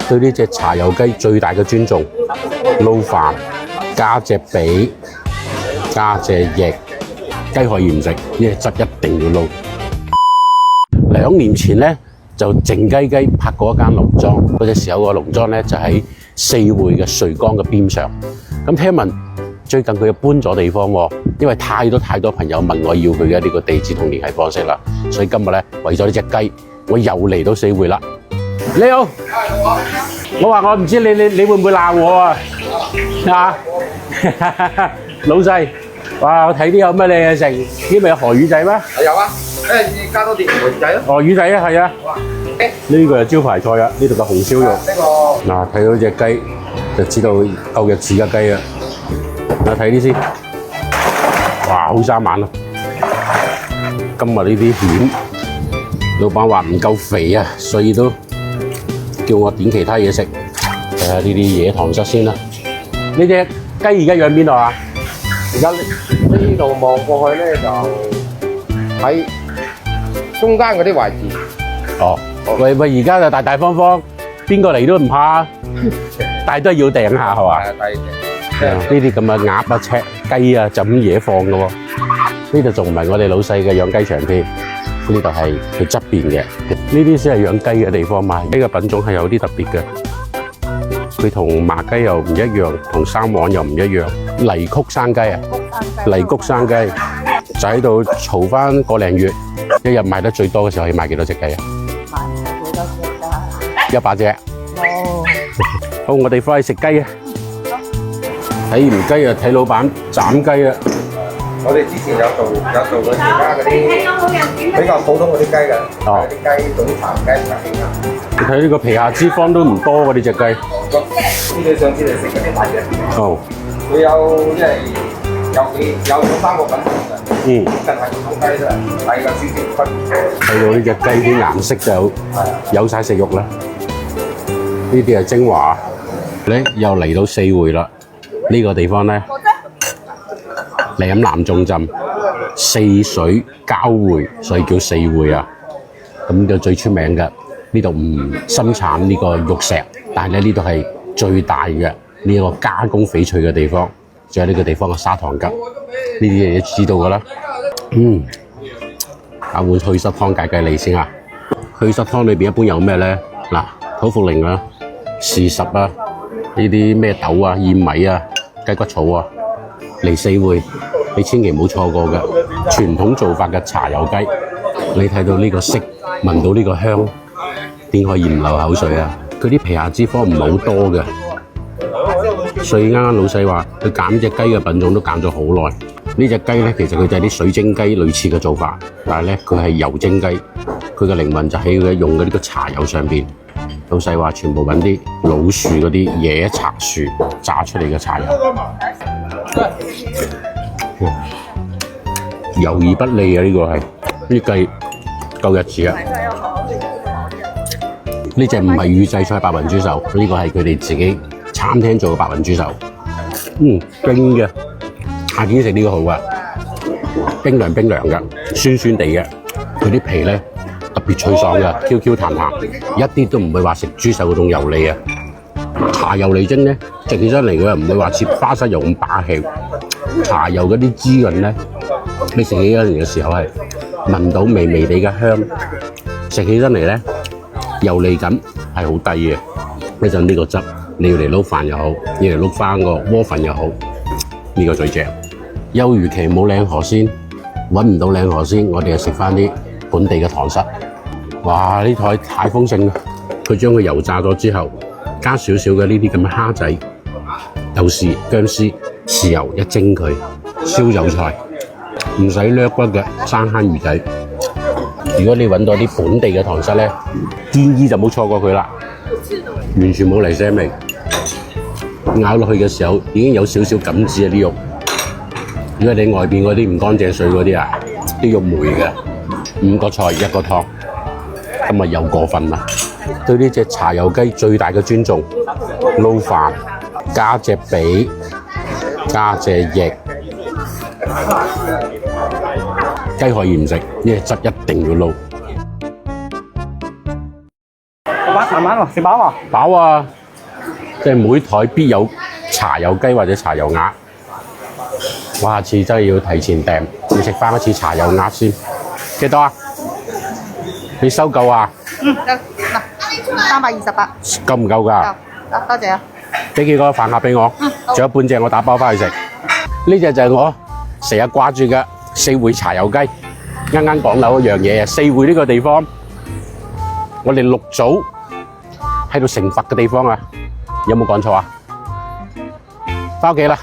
對呢隻茶油雞最大嘅尊重，撈飯加隻髀加隻翼，雞可以唔食，呢隻汁一定要撈。2年前呢，就靜雞雞拍過一間農莊，嗰隻時候個農莊呢，就喺四會嘅穗崗嘅邊上。咁聽聞最近佢又搬咗地方喎，因為太多朋友問我要佢嘅呢個地址同聯繫方式啦，所以今日呢，為咗呢隻雞，我又嚟到四會啦。你好，我話我唔知你會唔會鬧我啊？老細，哇！我睇啲有乜靚嘢食？呢咪有河魚仔咩？有啊，加多啲河魚仔咯。河魚仔啊，係啊。呢個係招牌菜啊，呢度嘅紅燒肉。嗱，睇到隻雞就知道夠日子嘅雞啊。嗱，睇呢先，哇，好生猛啊！今日呢啲蜆，老闆話唔夠肥啊，所以都叫我點其他嘢食。睇下呢啲野塘虱先啦。呢隻雞而家養邊度啊？而家呢度望過去咧，就喺中間嗰啲位置。哦，喂，而家就大方，邊個嚟都唔怕，但係都係要訂下係嘛？呢啲咁嘅鴨啊、赤雞啊，就咁野放嘅喎。呢度仲唔係我哋老細嘅養雞場添，呢度係佢側邊嘅。呢啲先係養雞嘅地方嘛。呢個品種係有啲特別嘅，佢同麻雞又唔一樣，同生黃又唔一樣。泥曲生雞啊，泥谷生雞就喺度嘈翻個零月，一日賣得最多嘅時候可以賣幾多隻雞啊？100隻。哦。好，我哋翻去食雞啊！睇完雞啊，睇老闆斬雞啊！我哋之前有做過其他嗰啲比較普通嗰啲雞嘅，啲雞總殘雞唔係啊。你睇呢個皮下脂肪都唔多喎，呢隻雞。你上次嚟食嗰啲大隻。哦。佢有即係有3個品種嘅。淨係普通雞啫，係有少少分。睇到呢隻雞啲顏色就有晒食肉啦。呢啲係精華。你又嚟到四會啦，呢個地方咧，嶺南重鎮，四水交匯，所以叫四會啊。咁就最出名嘅，呢度唔生產呢個玉石，但係咧呢度係最大嘅呢個加工翡翠嘅地方，仲有呢個地方嘅砂糖桔，呢啲嘢都知道㗎啦。打碗祛濕湯解你先啊。祛濕湯裏邊一般有咩咧？嗱，土茯苓啊、豉實啊。呢啲咩豆啊、燕米啊、雞骨草啊，嚟四會你千祈唔好錯過嘅傳統做法嘅茶油雞。你睇到呢個色，聞到呢個香，點可以唔流口水啊？佢啲皮下脂肪唔係好多嘅，所以啱啱老細話佢揀隻雞嘅品種都揀咗好耐。呢隻雞咧，其實佢就係啲水晶雞類似嘅做法，但係咧佢係油蒸雞，佢嘅靈魂就喺佢用嘅呢個茶油上邊。老細話全部揾啲老樹嗰啲野茶樹榨出嚟嘅茶油，油而不膩啊！呢個係呢計夠日子啊！呢隻唔係預製菜白雲豬手，呢個係佢哋自己餐廳做嘅白雲豬手。冰嘅，夏天食呢個好啊！冰涼嘅，酸酸地嘅，佢啲皮咧。特別脆爽嘅 ，Q 彈彈，一啲都唔會話食豬手嗰種油膩啊！茶油嚟蒸咧，食起身嚟佢又唔會話似花生油咁霸氣。茶油嗰啲滋潤咧，你食起身嚟嘅時候係聞到微微地嘅香，食起身嚟咧油膩感係好低嘅。一陣呢個汁，你要嚟撈飯又好，你嚟撈翻個鍋粉又好，呢個最正。休漁期冇靚河鮮，揾唔到靚河鮮，我哋就食翻啲本地嘅塘虱。哇！呢台太豐盛啦！佢將佢油炸咗之後，加少少嘅呢啲咁嘅蝦仔、豆豉、薑絲、豉油一蒸佢，燒油菜，唔使掠骨嘅生坑魚仔。如果你揾到啲本地嘅塘虱咧，建議就冇錯過佢啦，完全冇泥腥味，咬落去嘅時候已經有少少感知啊啲肉。如果你外邊嗰啲唔乾淨水嗰啲啊，啲肉霉嘅，5個菜1個湯。今日又過分啦！對呢隻茶油雞最大嘅尊重，撈飯加隻髀加隻翼，雞可以唔食，呢隻汁一定要撈。把慢慢喎，食飽喎。飽啊！即係每台必有茶油雞或者茶油鴨。哇！下次真係要提前訂，要食翻一次茶油鴨先。幾多啊？你收夠啊？嗯，嗱，328。夠唔夠㗎？夠，多謝啊。俾幾個飯盒俾我，仲有半隻我打包翻去食。呢隻就係我成日掛住嘅四會茶油雞。啱啱講漏一樣嘢啊！四會呢個地方，我哋六祖喺度成佛嘅地方啊，有冇講錯啊？翻屋企啦！